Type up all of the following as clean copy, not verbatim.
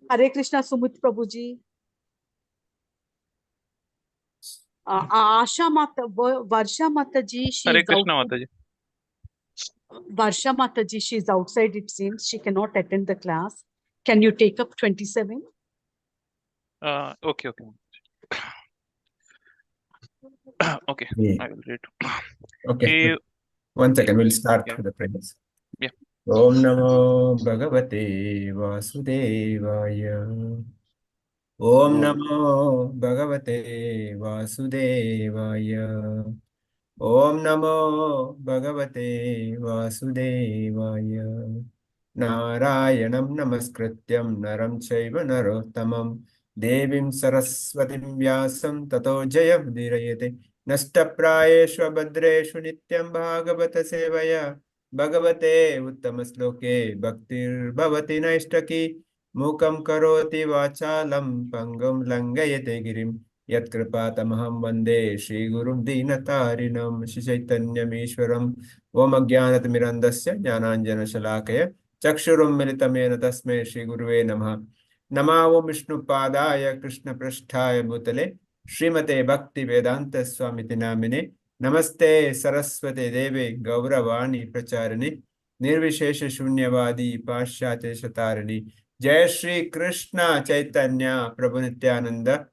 Hare Krishna, Sumit Prabhuji. Asha Mata, Varsha Mataji, she Hare is Krishna outside. Mataji. Varsha Mataji, she is outside, it seems. She cannot attend the class. Can you take up 27? Okay. Okay, Yeah. I will read. Okay. 1 second, we'll start Yeah. with the prayers. Yeah. Om Namo Bhagavate Vasudevaya. Om Namo Bhagavate Vasudevaya. Om Namo Bhagavate Vasudevaya. Narayanam Namaskrityam Naram Chaiva Narottamam Devim Saraswatim Vyasam Tato Jayam Dirayate Nashtaprayeshu Bhadreshu Nityam Bhagavata Sevaya Bhagavate Uttamasloke Bhaktir Bhavati Naishtaki Mukam Karoti Vachalam Pangam Langayate Girim Yatkripātamaham Vande Shri Gurum Dinatarinam Shri Chaitanyam Ishwaram Om Ajnanatirandasya Jnananjana Shalakaya Chakshurum Militamena Tasme Shri Guruve Namaha Nama Om Vishnu Padaya Krishna Prasthaya Bhutale Srimate Bhakti Vedanta Swamiti Namine Namaste Saraswate Deve Gauravani Pracharani Nirvishesha Shunyavadi Pashyate Shatarani Jai Shri Krishna Chaitanya Prabhu Nityananda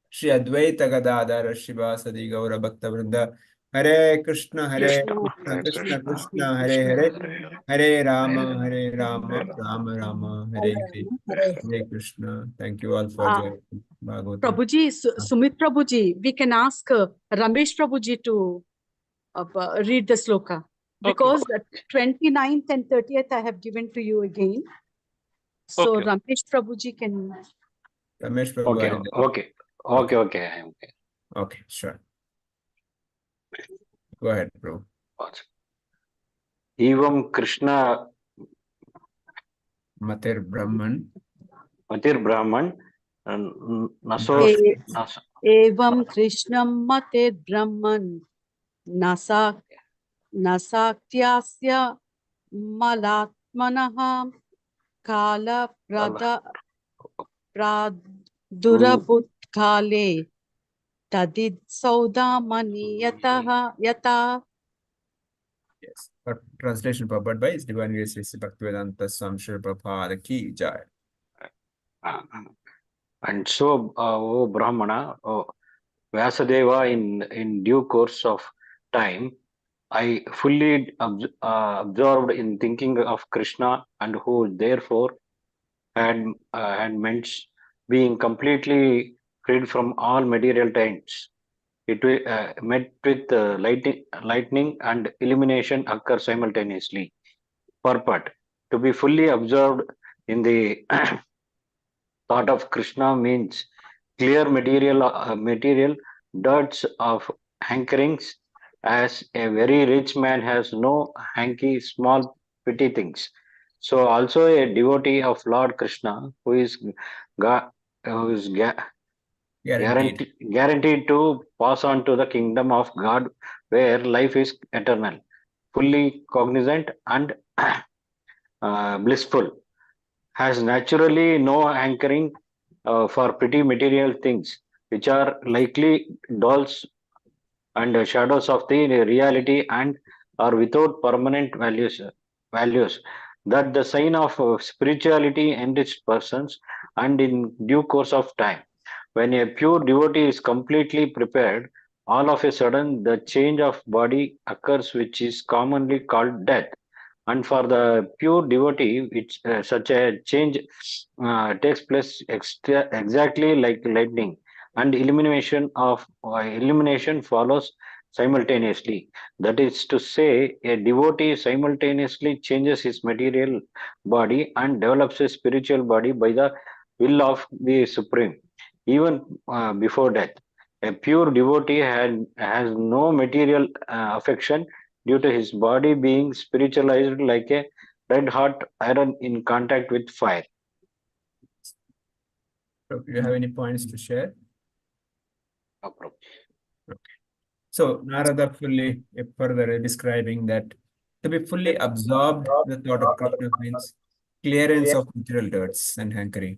Shri Advaita Gadadhara Shivasadi Gaura Bhakta Vrinda Hare Krishna Krishna Krishna Hare Hare Hare Rama Rama Rama Hare Hare Hare Krishna. Thank you all for joining Bhagavatam. Prabhuji, Sumit Prabhuji, we can ask Ramesh Prabhuji to read the sloka. Because the 29th and 30th I have given to you again. So Ramesh Prabhuji can... Ramesh Prabhu. Okay. Okay, sure. Go ahead, bro. Evam Krishna Matir Brahman Naso Evam Krishnam Mate Brahman Nasakyasya Malatmanaha Kala Pradurabhutkale Tadid Saudamani Yata. Yes. Translation purport by His Divine Grace Sri Bhaktivedanta Swami Srila Prabhupada Ki Jai. And so, O Brahmana, Vyasadeva, in due course of time, I fully absorbed in thinking of Krishna, and who therefore had meant being completely freed from all material taints. It met with lightning and illumination occur simultaneously. Purport: to be fully absorbed in the thought of Krishna means clear material dots of hankerings, as a very rich man has no hanky small petty things. So also a devotee of Lord Krishna who is guaranteed to pass on to the kingdom of God, where life is eternal, fully cognizant and blissful, has naturally no hankering for pretty material things, which are likely dolls and shadows of the reality, and are without permanent values. That the sign of spirituality enriched persons, and in due course of time, when a pure devotee is completely prepared, all of a sudden the change of body occurs, which is commonly called death. And for the pure devotee, which such a change takes place exactly like lightning, and illumination follows simultaneously. That is to say, a devotee simultaneously changes his material body and develops a spiritual body by the will of the Supreme, even before death. A pure devotee has no material affection, due to his body being spiritualized like a red hot iron in contact with fire. So, do you have any points to share? No problem. Okay. So Narada fully further describing that to be fully absorbed the thought of Krishna means clearance of material dirts and hankering.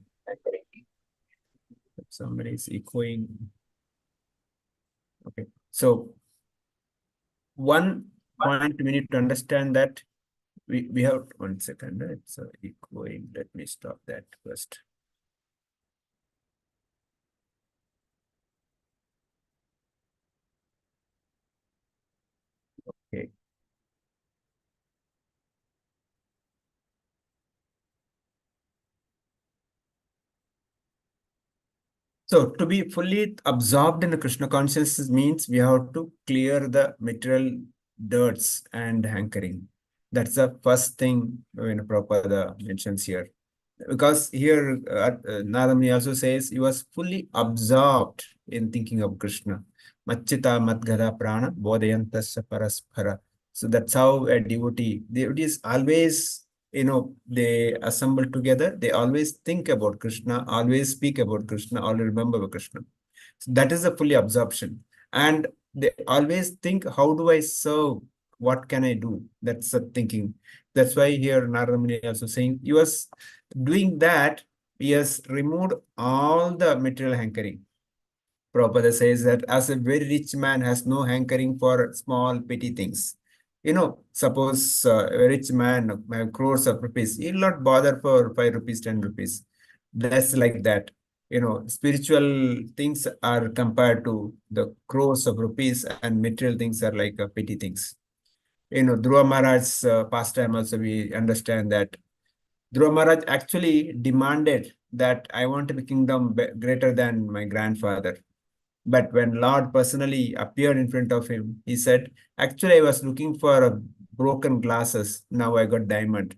somebody is echoing. Okay, so one point we need to understand that we have 1 second. It's echoing. Let me stop that first. Okay. So to be fully absorbed in the Krishna consciousness means we have to clear the material dirts and hankering. That's the first thing Prabhupada mentions here. Because here Nadamni also says he was fully absorbed in thinking of Krishna. Machita Madgada Prana Bodhayantasya Parasphara. So that's how a devotee is always, they assemble together, they always think about Krishna, always speak about Krishna, always remember Krishna. So that is a fully absorption. And they always think, how do I serve? What can I do? That's the thinking. That's why here Narada Muni also saying he was doing that. He has removed all the material hankering. Prabhupada says that as a very rich man has no hankering for small petty things. Suppose a rich man have crores of rupees, he will not bother for 5 rupees, 10 rupees. That's like that. Spiritual things are compared to the crores of rupees, and material things are like petty things. Dhruva Maharaj's pastime also we understand that Dhruva Maharaj actually demanded that I want to be kingdom greater than my grandfather. But when Lord personally appeared in front of him, he said, actually, I was looking for broken glasses. Now I got diamond.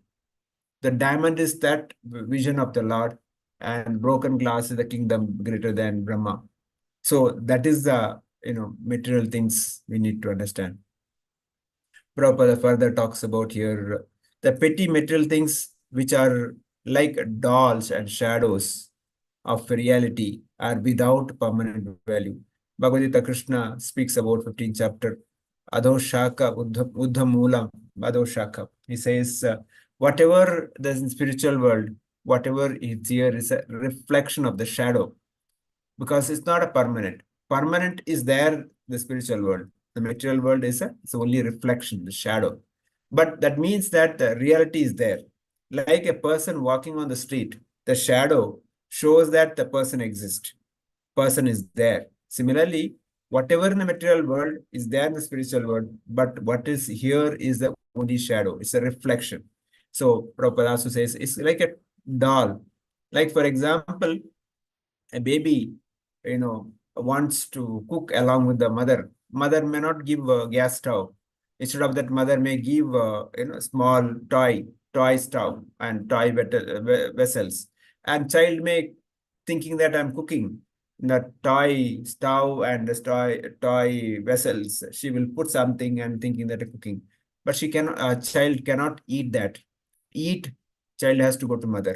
The diamond is that vision of the Lord, and broken glass is the kingdom greater than Brahma. So that is the material things we need to understand. Prabhupada further talks about here the petty material things which are like dolls and shadows of reality are without permanent value. Bhagavad Gita Krishna speaks about 15th chapter, Adhoshaka Uddha Moolam, Adhoshaka. He says, whatever there's in spiritual world, whatever is here is a reflection of the shadow, because it's not a permanent. Permanent is there, the spiritual world. The material world it's only a reflection, the shadow. But that means that the reality is there. Like a person walking on the street, the shadow shows that the person exists. Person is there. Similarly, whatever in the material world is there in the spiritual world, but what is here is the only shadow. It's a reflection. So Prabhupada also says it's like a doll. Like for example, a baby, wants to cook along with the mother. Mother may not give a gas stove. Instead of that, mother may give small toy stove and toy vessels. And child may thinking that I'm cooking the toy stove and the toy vessels. She will put something and thinking that I'm cooking, but child cannot eat that. Child has to go to mother.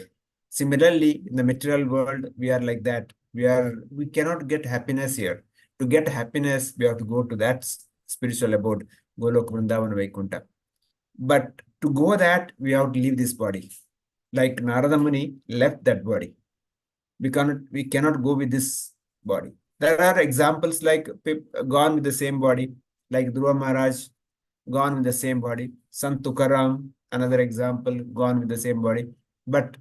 Similarly, in the material world, we are like that. We cannot get happiness here. To get happiness, we have to go to that spiritual abode, Golok Vrindavan Vaikuntha. But to go that, we have to leave this body. Like Narada Muni left that body. We cannot go with this body. There are examples like gone with the same body, like Dhruva Maharaj, gone with the same body. Sant Tukaram, another example, gone with the same body. But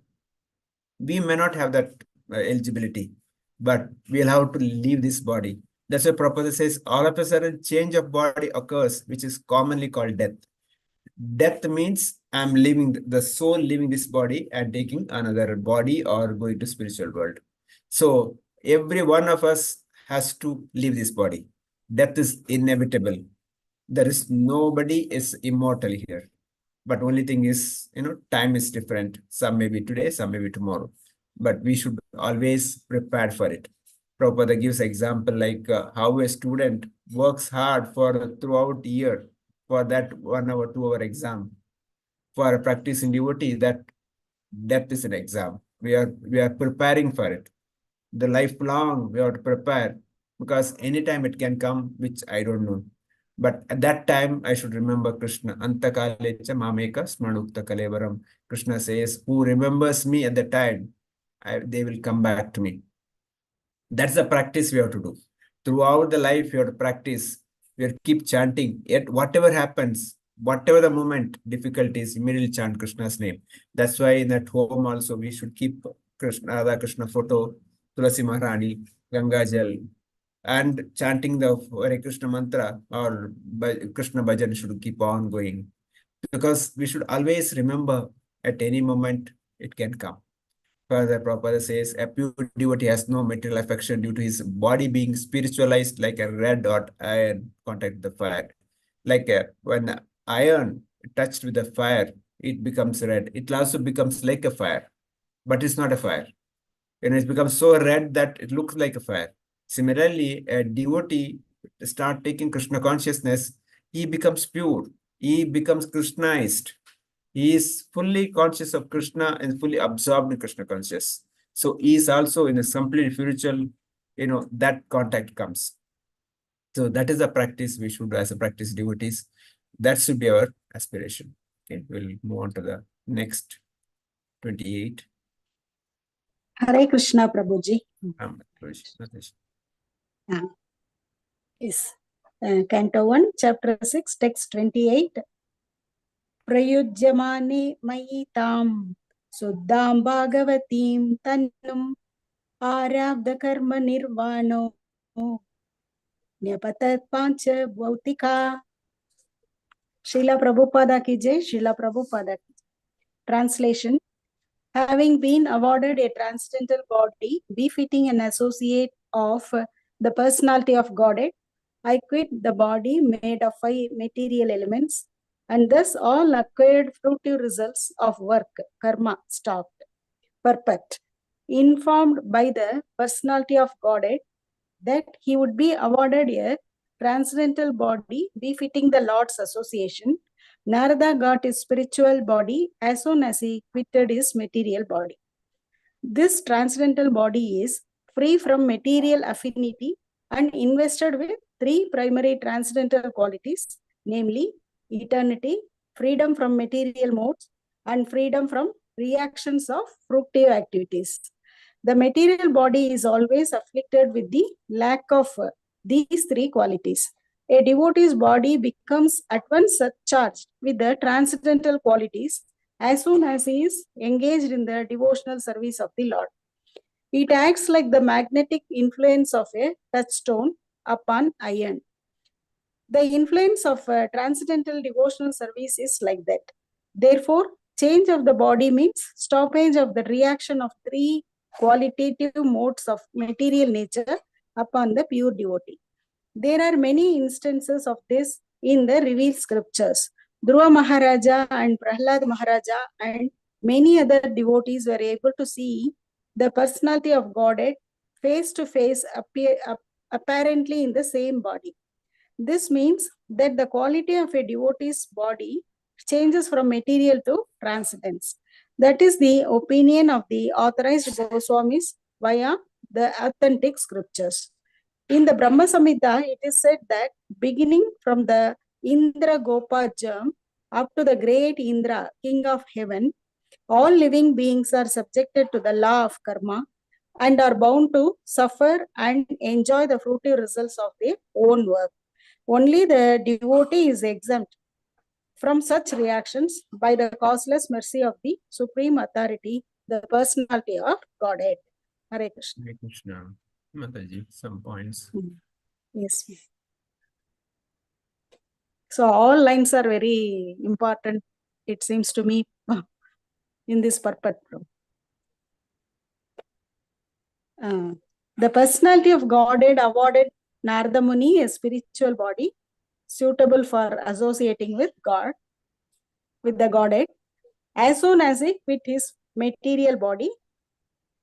we may not have that eligibility, but we'll have to leave this body. That's why Prabhupada says all of a sudden change of body occurs, which is commonly called death. Death means I'm leaving the soul, leaving this body and taking another body or going to spiritual world. So every one of us has to leave this body. Death is inevitable. There is nobody is immortal here. But only thing is, time is different. Some may be today, some may be tomorrow. But we should always prepare for it. Prabhupada gives example like how a student works hard for throughout the year for that 1 hour, 2 hour exam. For a practicing devotee, that death is an exam. We are preparing for it. The lifelong we have to prepare, because anytime it can come, which I don't know. But at that time, I should remember Krishna. Antakalecha mameka smanukta kalevaram. Krishna says, who remembers me at the time, they will come back to me. That's the practice we have to do. Throughout the life, we have to practice. We have to keep chanting. Yet whatever happens, whatever the moment, difficulties, immediately chant Krishna's name. That's why in that home also we should keep Radha Krishna photo, Tulasi Maharani, Ganga Jal, and chanting the Hare Krishna mantra or Krishna bhajan should keep on going. Because we should always remember at any moment it can come. Further, Prabhupada says, a pure devotee has no material affection due to his body being spiritualized like a red hot iron contact the fire. Like when iron touched with the fire, it becomes red. It also becomes like a fire, but it's not a fire. And it becomes so red that it looks like a fire. Similarly, a devotee start taking Krishna consciousness, he becomes pure. He becomes Krishnaized. He is fully conscious of Krishna and fully absorbed in Krishna conscious. So he is also in a complete spiritual, that contact comes. So that is a practice we should do as a practice devotees. That should be our aspiration. Okay, we'll move on to the next 28. Hare Krishna, Prabhuji. Yes. Canto 1, Chapter 6, Text 28. Prayujyamane mayitam suddham bhagavatim tannum arabdha karma nirvano nyapatat pancha bhautika. Srila Prabhupada ki jai, Srila Prabhupada ki jai. Translation. Having been awarded a transcendental body befitting an associate of the personality of Godhead, I quit the body made of 5 material elements, and thus all acquired fruitive results of work, karma, stopped. Purport. Informed by the personality of Godhead that he would be awarded a transcendental body befitting the Lord's association, Narada got his spiritual body as soon as he quitted his material body. This transcendental body is free from material affinity and invested with 3 primary transcendental qualities, namely eternity, freedom from material modes, and freedom from reactions of fruitive activities. The material body is always afflicted with the lack of these 3 qualities. A devotee's body becomes at once charged with the transcendental qualities as soon as he is engaged in the devotional service of the Lord. It acts like the magnetic influence of a touchstone upon iron. The influence of transcendental devotional service is like that. Therefore, change of the body means stoppage of the reaction of 3 qualitative modes of material nature upon the pure devotee. There are many instances of this in the revealed scriptures. Dhruva Maharaja and Prahlad Maharaja and many other devotees were able to see the personality of Godhead face to face apparently in the same body. This means that the quality of a devotee's body changes from material to transcendence. That is the opinion of the authorized Goswamis via the authentic scriptures. In the Brahma Samhita, it is said that beginning from the Indra Gopajam up to the great Indra, king of heaven, all living beings are subjected to the law of karma and are bound to suffer and enjoy the fruitive results of their own work. Only the devotee is exempt from such reactions by the causeless mercy of the Supreme Authority, the personality of Godhead. Hare Krishna. Hare Krishna. Mataji, some points. Yes. So all lines are very important, it seems to me, in this purport. The personality of Godhead awarded Narada Muni a spiritual body suitable for associating with God, with the Godhead, as soon as he quit his material body.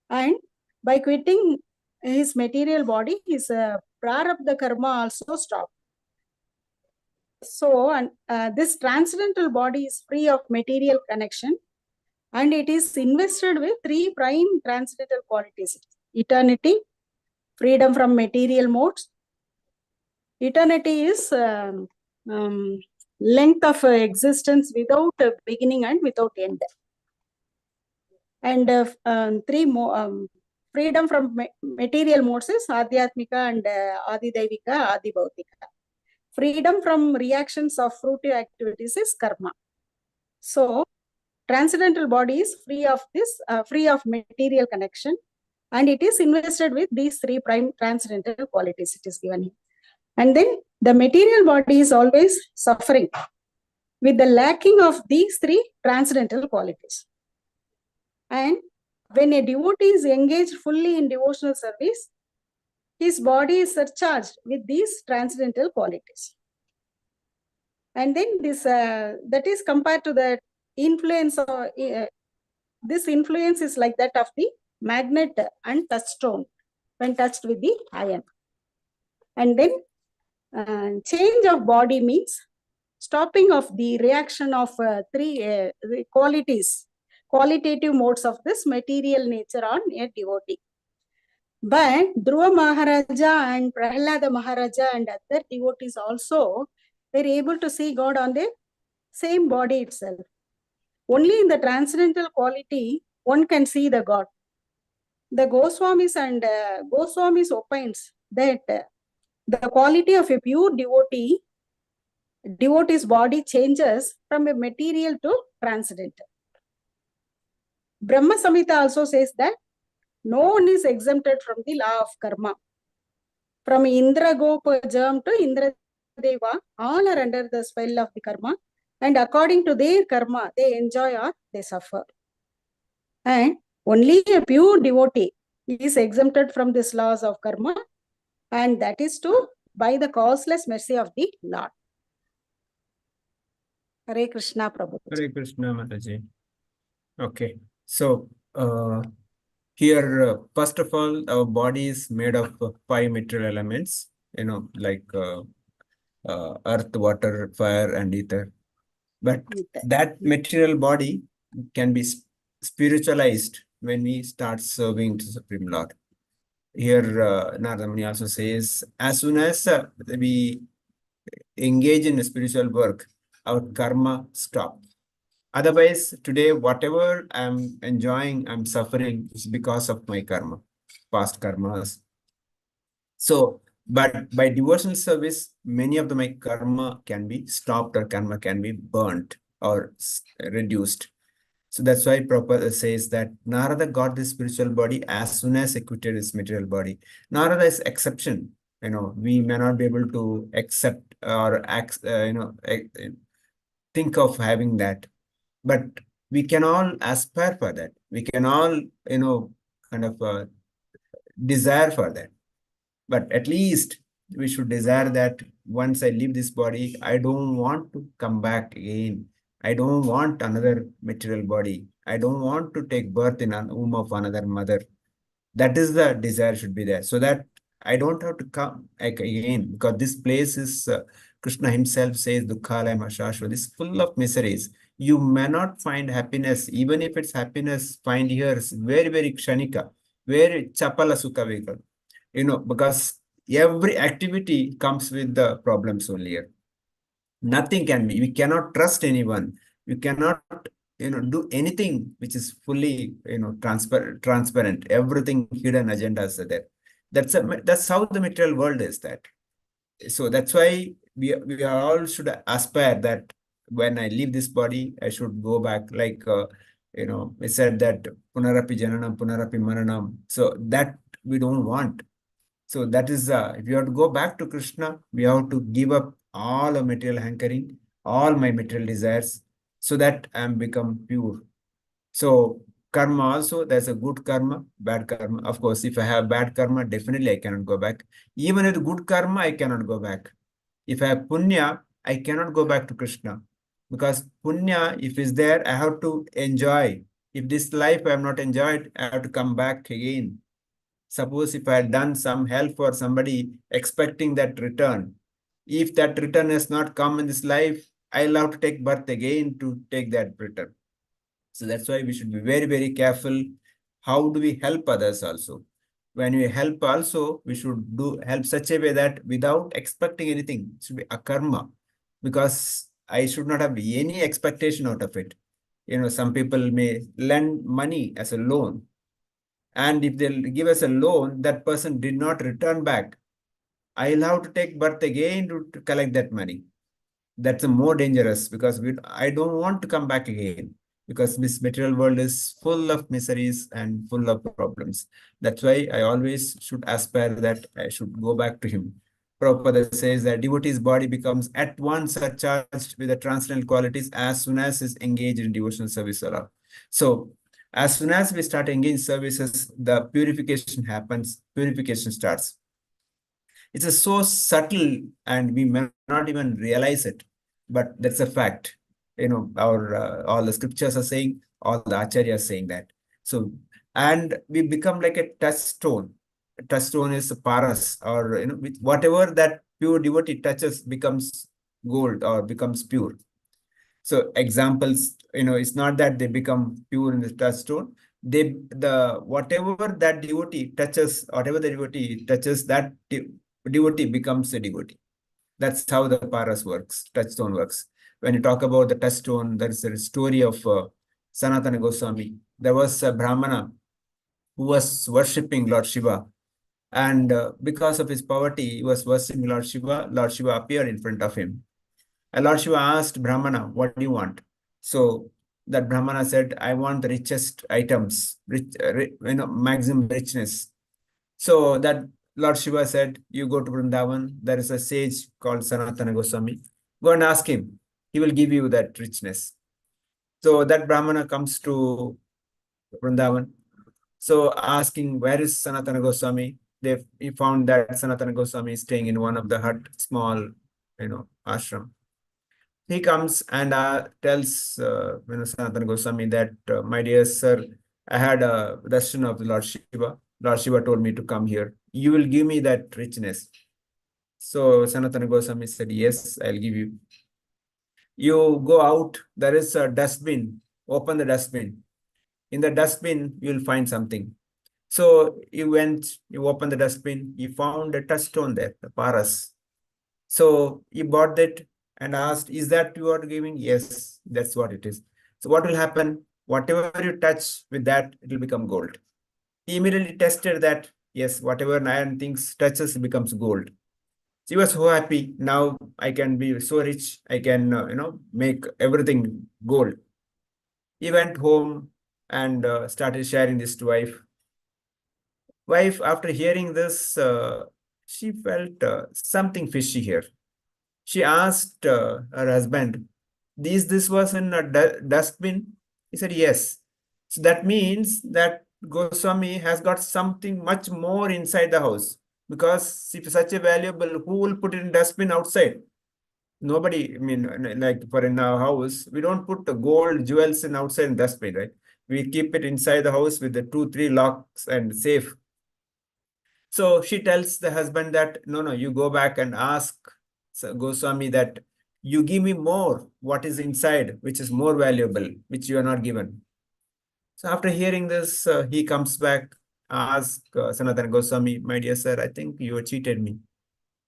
And by quitting his material body, his prarabdha karma also stopped. So this transcendental body is free of material connection and it is invested with 3 prime transcendental qualities: eternity, freedom from material modes. Eternity is length of existence without beginning and without end. And 3 more Freedom from material modes is Adhyatmika and Adidevika, Adibhautika. Freedom from reactions of fruitive activities is karma. So, transcendental body is free of this, free of material connection, and it is invested with these three prime transcendental qualities. It is given here. And then the material body is always suffering with the lacking of these three transcendental qualities. And when a devotee is engaged fully in devotional service, his body is surcharged with these transcendental qualities. And then this that is compared to the influence of this influence is like that of the magnet and touchstone when touched with the iron. And then change of body means stopping of the reaction of three qualities, qualitative modes of this material nature on a devotee. But Dhruva Maharaja and Prahlada Maharaja and other devotees also were able to see God on the same body itself. Only in the transcendental quality one can see the God. The Goswamis and Goswamis opines that the quality of a pure devotee's body changes from a material to transcendental. Brahma Samhita also says that no one is exempted from the law of karma. From Indra Gopa germ to Indra Deva, all are under the spell of the karma, and according to their karma, they enjoy or they suffer. And only a pure devotee is exempted from these laws of karma, and that is to by the causeless mercy of the Lord. Hare Krishna, Prabhu. Hare Krishna, Mataji. Okay, so here, first of all, our body is made of 5 material elements, like earth, water, fire, and ether. But that material body can be spiritualized when we start serving to Supreme Lord. Here, Narada Muni also says, as soon as we engage in spiritual work, our karma stops. Otherwise, today, whatever I'm enjoying, I'm suffering is because of my karma, past karmas. So, but by devotional service, many of my karma can be stopped or karma can be burnt or reduced. So that's why Prabhupada says that Narada got this spiritual body as soon as he quitted his material body. Narada is exception. We may not be able to accept or think of having that. But we can all aspire for that. We can all, desire for that. But at least we should desire that once I leave this body, I don't want to come back again. I don't want another material body. I don't want to take birth in a womb of another mother. That is the desire should be there. So that I don't have to come again, because this place is, Krishna himself says, Dukkhalayam Ashashvat, is full of miseries. You may not find happiness, even if it's happiness, find here is very, very kshanika, very chapala sukha vehicle. Because every activity comes with the problems only here. Nothing can be, we cannot trust anyone. You cannot, do anything which is fully, transparent. Everything hidden agendas are there. That's how the material world is that. So that's why we all should aspire that when I leave this body, I should go back. Like, we said that punarapi jananam, punarapi maranam. So that we don't want. So that is, if you have to go back to Krishna, we have to give up all of material hankering, all my material desires, so that I am become pure. So karma also, there's a good karma, bad karma. Of course, if I have bad karma, definitely I cannot go back. Even with good karma, I cannot go back. If I have punya, I cannot go back to Krishna. Because punya, if it's there, I have to enjoy. If this life I have not enjoyed, I have to come back again. Suppose if I had done some help for somebody expecting that return, if that return has not come in this life, I'll have to take birth again to take that return. So that's why we should be very, very careful. How do we help others also? When we help also, we should help such a way that without expecting anything, it should be a karma, because I should not have any expectation out of it. Some people may lend money as a loan. And if they'll give us a loan, that person did not return back, I'll have to take birth again to collect that money. That's more dangerous, because I don't want to come back again, because this material world is full of miseries and full of problems. That's why I always should aspire that I should go back to him. Prabhupada says that devotee's body becomes at once surcharged with the transcendental qualities as soon as is engaged in devotional service or Lord. So as soon as we start engaging services, the purification happens, purification starts. It's a so subtle and we may not even realize it, but that's a fact. Our all the scriptures are saying, all the acharyas are saying that. So, and we become like a touchstone. A touchstone is a paras, or with whatever that pure devotee touches becomes gold or becomes pure. So examples, it's not that they become pure in the touchstone. Whatever that devotee touches, that devotee becomes a devotee. That's how the paras works, touchstone works. When you talk about the touchstone, there is a story of Sanatana Goswami. There was a Brahmana who was worshipping Lord Shiva. And because of his poverty, he was worshipping Lord Shiva. Lord Shiva appeared in front of him. And Lord Shiva asked Brahmana, what do you want? So that Brahmana said, I want the richest items, maximum richness. So that Lord Shiva said, you go to Vrindavan, there is a sage called Sanatana Goswami. Go and ask him. He will give you that richness. So that Brahmana comes to Vrindavan. So asking, where is Sanatana Goswami? He found that Sanatana Goswami is staying in one of the hut, small, ashram. He comes and tells Sanatana Goswami that, my dear sir, I had a darshan of the Lord Shiva. Lord Shiva told me to come here. You will give me that richness. So Sanatana Goswami said, yes, I'll give you. You go out, there is a dustbin. Open the dustbin. In the dustbin, you'll find something. So you opened the dustbin, you found a touchstone there, the paras. So you bought that and asked, is that you are giving? Yes, that's what it is. So what will happen? Whatever you touch with that, it will become gold. He immediately tested that, yes, whatever iron things touches becomes gold. So he was so happy. Now I can be so rich. I can, make everything gold. He went home and started sharing this to wife. Wife, after hearing this, she felt something fishy here. She asked her husband, this was in a dustbin? He said, yes. So that means that Goswami has got something much more inside the house. Because if such a valuable, who will put it in dustbin outside? Nobody, like for in our house, we don't put the gold jewels in outside in dustbin, right? We keep it inside the house with the 2-3 locks and safe. So she tells the husband that, no, you go back and ask Goswami that you give me more, what is inside, which is more valuable, which you are not given. So after hearing this, he comes back, asks Sanatana Goswami, my dear sir, I think you cheated me.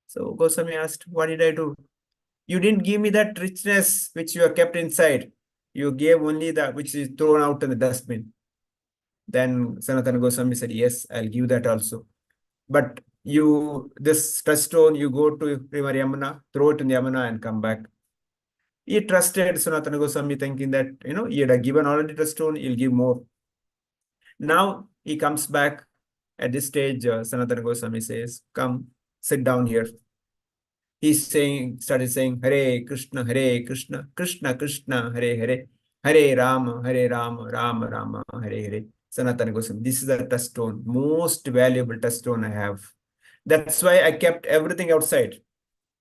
So Goswami asked, what did I do? You didn't give me that richness which you have kept inside. You gave only that which is thrown out in the dustbin. Then Sanatana Goswami said, yes, I'll give that also. But this touchstone, you go to River Yamuna, throw it in the Yamuna and come back. He trusted Sanatana Goswami, thinking that, he had given already touchstone, he'll give more. Now he comes back. At this stage, Sanatana Goswami says, come, sit down here. He started saying, Hare Krishna, Krishna Krishna, Hare Hare, Hare Rama, Rama Rama, Hare Hare. Sanatana Goswami, this is a touchstone, most valuable touchstone I have. That's why I kept everything outside.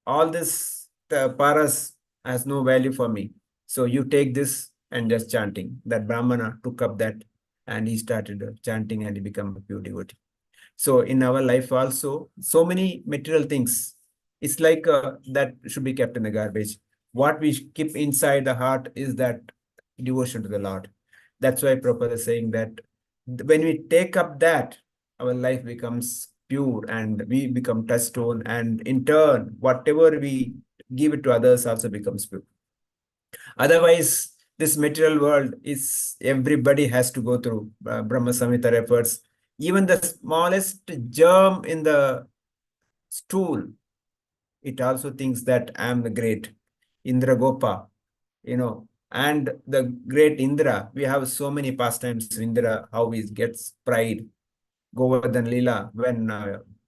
All this paras has no value for me. So you take this and just chanting. That Brahmana took up that and he started chanting and he became a pure devotee. So in our life also, so many material things, it's like that should be kept in the garbage. What we keep inside the heart is that devotion to the Lord. That's why Prabhupada is saying that when we take up that, our life becomes pure and we become touchstone, and in turn, whatever we give it to others also becomes pure. Otherwise, this material world is, everybody has to go through Brahma Samhita efforts. Even the smallest germ in the stool, it also thinks that I am the great Indra Gopa, and the great Indra. We have so many pastimes of Indra, how he gets pride. Govardhan Leela, when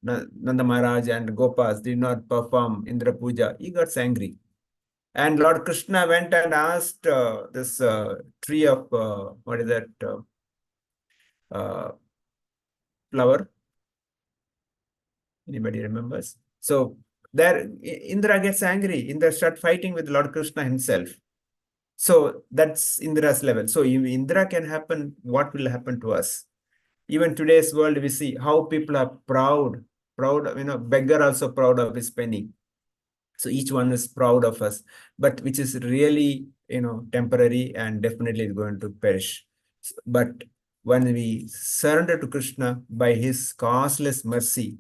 Nanda Maharaj and Gopas did not perform Indra Puja, he got angry. And Lord Krishna went and asked this tree of, what is that flower? Anybody remembers? So there, Indra gets angry. Indra start fighting with Lord Krishna himself. So that's Indra's level. So if Indra can happen, what will happen to us? Even today's world, we see how people are proud, beggar also proud of his penny. So each one is proud of us, but which is really, temporary and definitely is going to perish. But when we surrender to Krishna by his causeless mercy,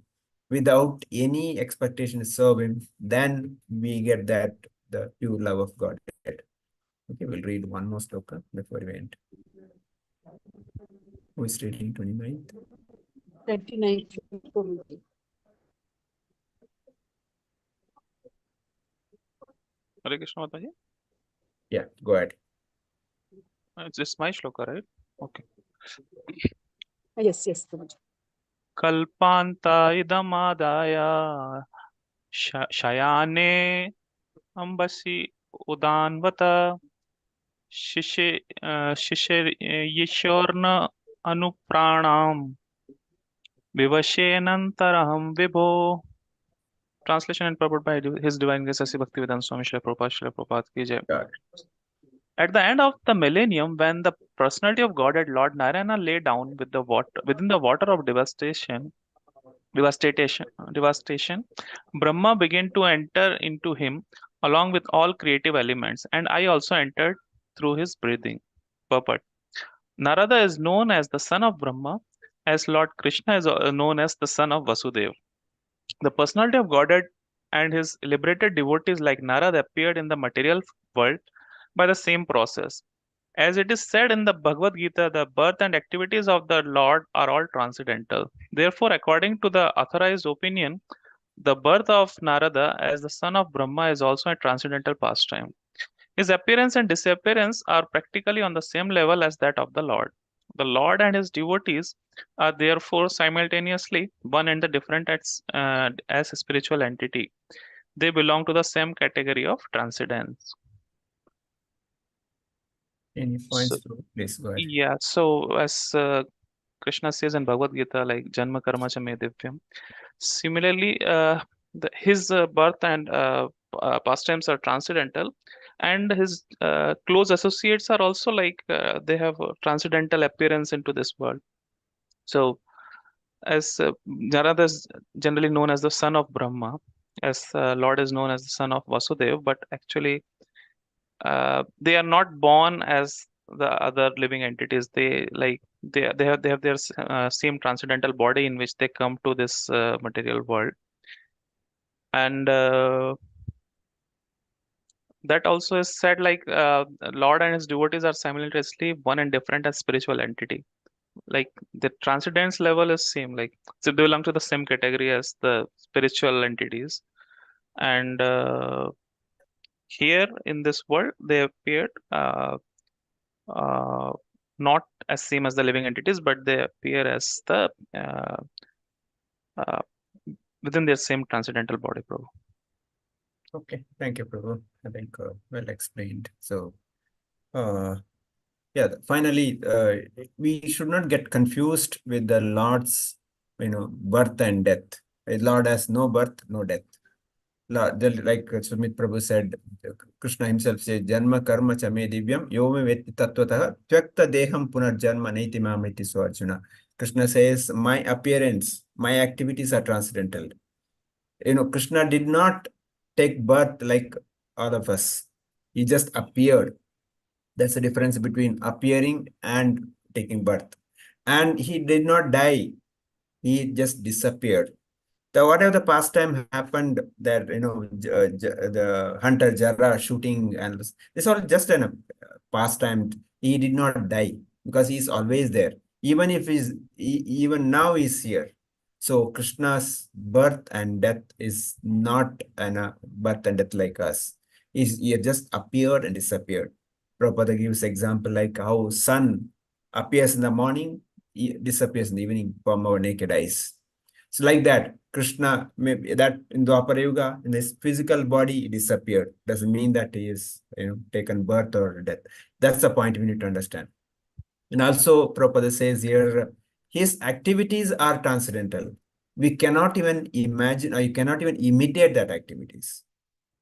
without any expectation to serve him, then we get that, the pure love of God. Okay, we'll read one more sloka before we end. Who is reading 29th? 29th. Prabhuji. Hare Krishna Mataji. Yeah, go ahead. It's just my shloka, right? Okay. Yes, Prabhuji. Kalpanta idamadaya shayane ambasi udanvata shishirishorna anupranam vivashenantaraham vibho. Translation and purport by His Divine Grace Sasi Bhaktivedanta Swami Srila Prabhupada ki jai. Got it. At the end of the millennium, when the personality of Godhead Lord Narayana lay down with the water within the water of devastation, Brahma began to enter into him along with all creative elements, and I also entered through his breathing. Purport. Narada is known as the son of Brahma, as Lord Krishna is known as the son of Vasudeva. The personality of Godhead and his liberated devotees like Narada appeared in the material world by the same process. As it is said in the Bhagavad Gita, the birth and activities of the Lord are all transcendental. Therefore, according to the authorized opinion, the birth of Narada as the son of Brahma is also a transcendental pastime. His appearance and disappearance are practically on the same level as that of the Lord. The Lord and his devotees are therefore simultaneously one and the different as a spiritual entity. They belong to the same category of transcendence. Any points, please go ahead. Yeah, so as Krishna says in Bhagavad Gita, like Janma Karma Cha Me Divyam. Similarly, his birth and pastimes are transcendental, and his close associates are also like they have a transcendental appearance into this world. So, as Narada is generally known as the son of Brahma, as Lord is known as the son of Vasudeva, but actually they are not born as the other living entities. They have their same transcendental body in which they come to this material world, and that also is said like Lord and his devotees are simultaneously one and different as spiritual entity. Like the transcendence level is same, like so they belong to the same category as the spiritual entities, and here in this world they appeared not as same as the living entities, but they appear as the within their same transcendental body, Prabhu. Okay, thank you, Prabhu. I think well explained. So, yeah, finally, we should not get confused with the Lord's, birth and death. The Lord has no birth, no death. Like Sumit Prabhu said, Krishna himself said, Janma karma cha me divyam yome vetti tattvataha tyakta deham punarjanma naiti mamiti so Arjuna. Krishna says, my appearance, my activities are transcendental. Krishna did not take birth like all of us. He just appeared. That's the difference between appearing and taking birth. And he did not die. He just disappeared. Whatever the pastime happened, that the hunter Jara shooting, and this all just a pastime. He did not die because he is always there. even if even now he's here. So Krishna's birth and death is not an birth and death like us. He just appeared and disappeared. Prabhupada gives example like how sun appears in the morning, disappears in the evening from our naked eyes. So like that, Krishna, maybe that in Dwapara Yuga, in his physical body, he disappeared. Doesn't mean that he is, taken birth or death. That's the point we need to understand. And also, Prabhupada says here, his activities are transcendental. We cannot even imagine, or you cannot even imitate that activities.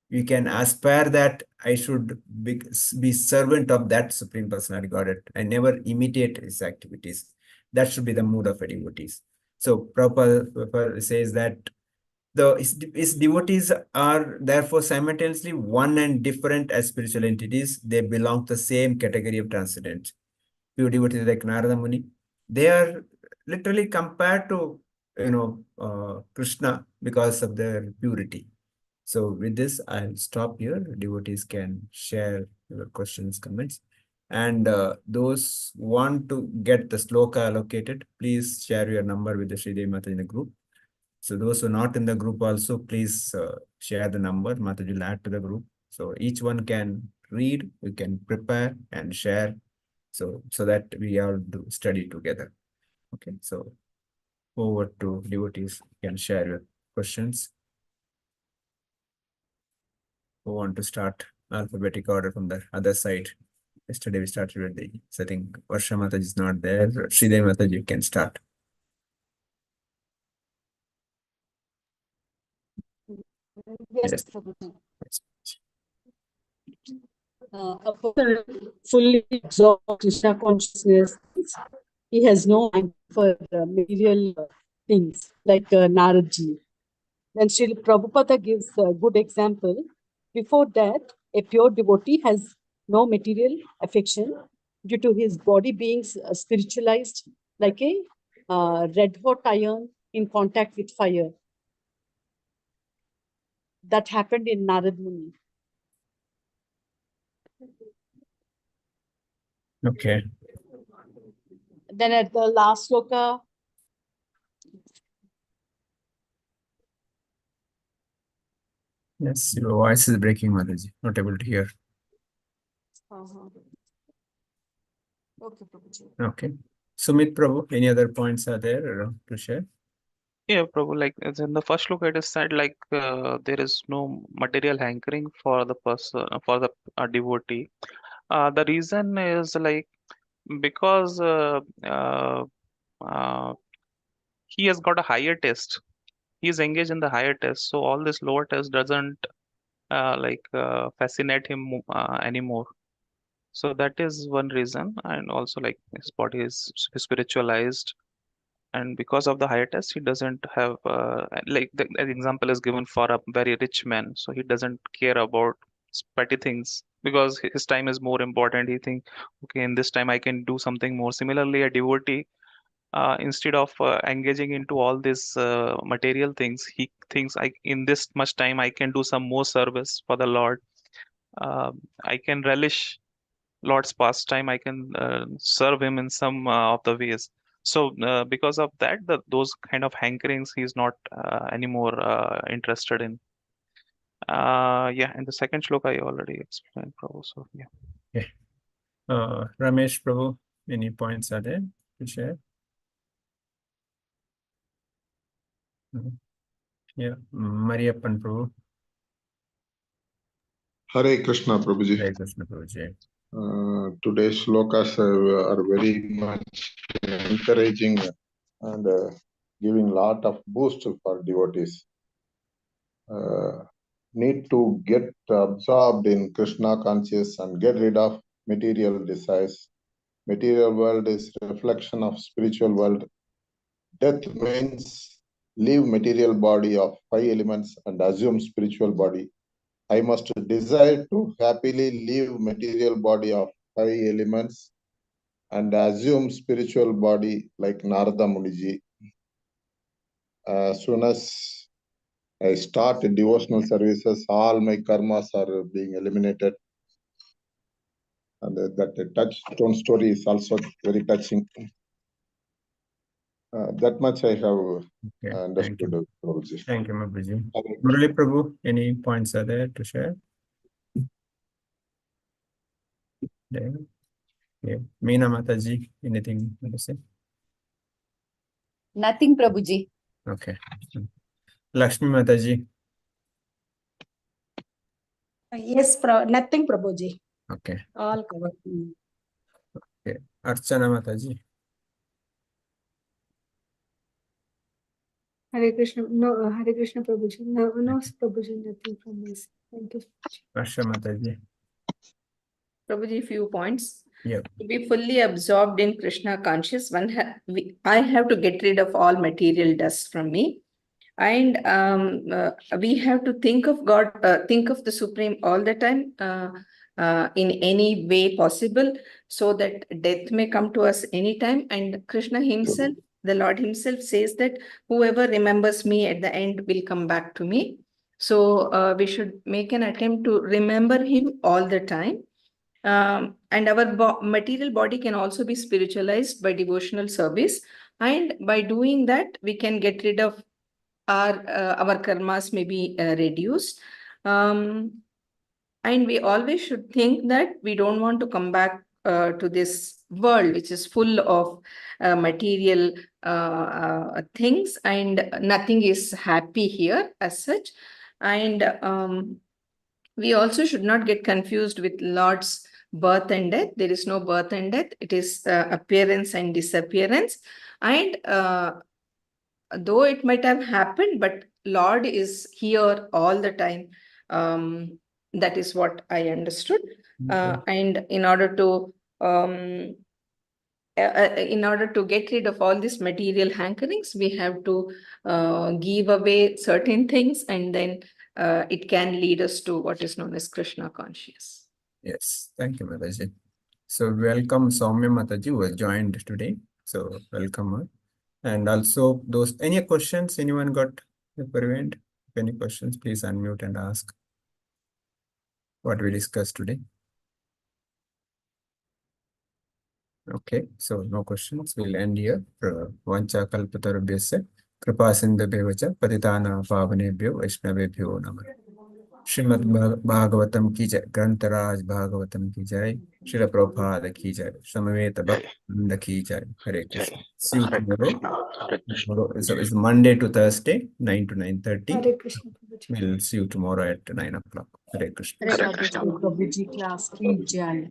You can aspire that I should be servant of that Supreme Personality Godhead. I never imitate his activities. That should be the mood of a devotee. So Prabhupada says that his devotees are therefore simultaneously one and different as spiritual entities. They belong to the same category of transcendence. Pure devotees like Narada Muni, they are literally compared to Krishna because of their purity. So with this, I'll stop here. Devotees can share your questions, comments. And those who want to get the sloka allocated, please share your number with the Sridevi Mata in the group. So those who are not in the group also, please share the number. Mataji will add to the group. So each one can read, we can prepare and share. So that we all do study together. Okay, so over to devotees. You can share your questions. Who want to start alphabetic order from the other side? Yesterday we started with the setting. Varsha Mataji is not there. Sridevi Mataji, you can start. Yes, Prabhuji. A person fully absorbed Krishna consciousness, he has no mind for material things like Naradji. Then Srila Prabhupada gives a good example. Before that, a pure devotee has no material affection due to his body being spiritualized like a red hot iron in contact with fire. That happened in Narad Muni. Okay. Then at the last sloka, Yes, your voice is breaking, Mataji. Not able to hear. Okay, Prabhuji. Okay. Sumit Prabhu, any other points are there to share? Yeah, Prabhu, like as in the first look, it is said like there is no material hankering for the person, for the devotee. The reason is like because uh, he has got a higher test. He is engaged in the higher test, so all this lower test doesn't fascinate him anymore. So that is one reason, and also like his body is spiritualized, and because of the higher test, he doesn't have like the example is given for a very rich man, so he doesn't care about petty things because his time is more important. He think, okay, in this time I can do something more. Similarly, a devotee, instead of engaging into all these material things, he thinks, I in this much time I can do some more service for the Lord. I can relish Lord's pastime. I can serve him in some of the ways. So because of that, those kind of hankerings he's not anymore interested in. Yeah, in the second shloka I already explained, Prabhu. So yeah. Okay. Ramesh Prabhu, any points are there to share? Yeah, Mariappan Prabhu. Hare Krishna, Prabhuji. Hare Krishna Prabhuji. Today's shlokas are very much encouraging and giving lot of boost for devotees. Need to get absorbed in Krishna conscious and get rid of material desires. Material world is reflection of spiritual world. Death means leave material body of five elements and assume spiritual body. I must desire to happily leave material body of five elements and assume spiritual body like Narada Muniji. As soon as I start devotional services, all my karmas are being eliminated. And that touchstone story is also very touching. That much I have Okay, understood, Prabhuji. Thank you, Prabhuji. Hare Murali Prabhu, any points are there to share? There. Yeah. Meena Mataji, anything to say? Nothing, Prabhuji. Okay. Lakshmi Mataji. Yes, nothing, Prabhuji. Okay. All covered. Okay. Archana Mataji. Hare Krishna. No, Hare Krishna, Prabhuji. No, no, Prabhuji, nothing from this. Thank you. Asha Mataji. Prabhuji, few points. Yep. To be fully absorbed in Krishna conscious, I have to get rid of all material dust from me. And we have to think of God, think of the Supreme all the time in any way possible, so that death may come to us anytime. And Krishna himself, the Lord himself says that whoever remembers me at the end will come back to me. So we should make an attempt to remember him all the time. And our material body can also be spiritualized by devotional service. And by doing that, we can get rid of our karmas may be reduced. And we always should think that we don't want to come back to this world, which is full of material things, and nothing is happy here as such. And we also should not get confused with Lord's birth and death. There is no birth and death. It is appearance and disappearance. And though it might have happened, but Lord is here all the time. That is what I understood. And in order to get rid of all these material hankerings, we have to give away certain things, and then it can lead us to what is known as Krishna conscious. Yes, thank you, Mataji. So welcome Soumya Mataji who has joined today. So welcome her. And also those, any questions anyone got prevent? Any questions, please unmute and ask what we discussed today. Okay, so no questions. We'll end here. Vancha kalpatarubhyasya kripa sindhubhyo patitana pavanebhyo vaishnavebhyo namah. Srimad Bhagavatam ki jai, Grantaraj Bhagavatam ki jai, Srila Prabhupada ki jai, Samaveta Bhaktivinoda ki jai. Hare Krishna. See you Hare tomorrow. Krishna. Hare Krishna. Tomorrow is Monday to Thursday, 9 to 9:30. Hare Krishna, Prabhuji. We'll see you tomorrow at 9 o'clock. Hare Krishna. Hare Hare Krishna Krishna. Prabhuji class ki jai.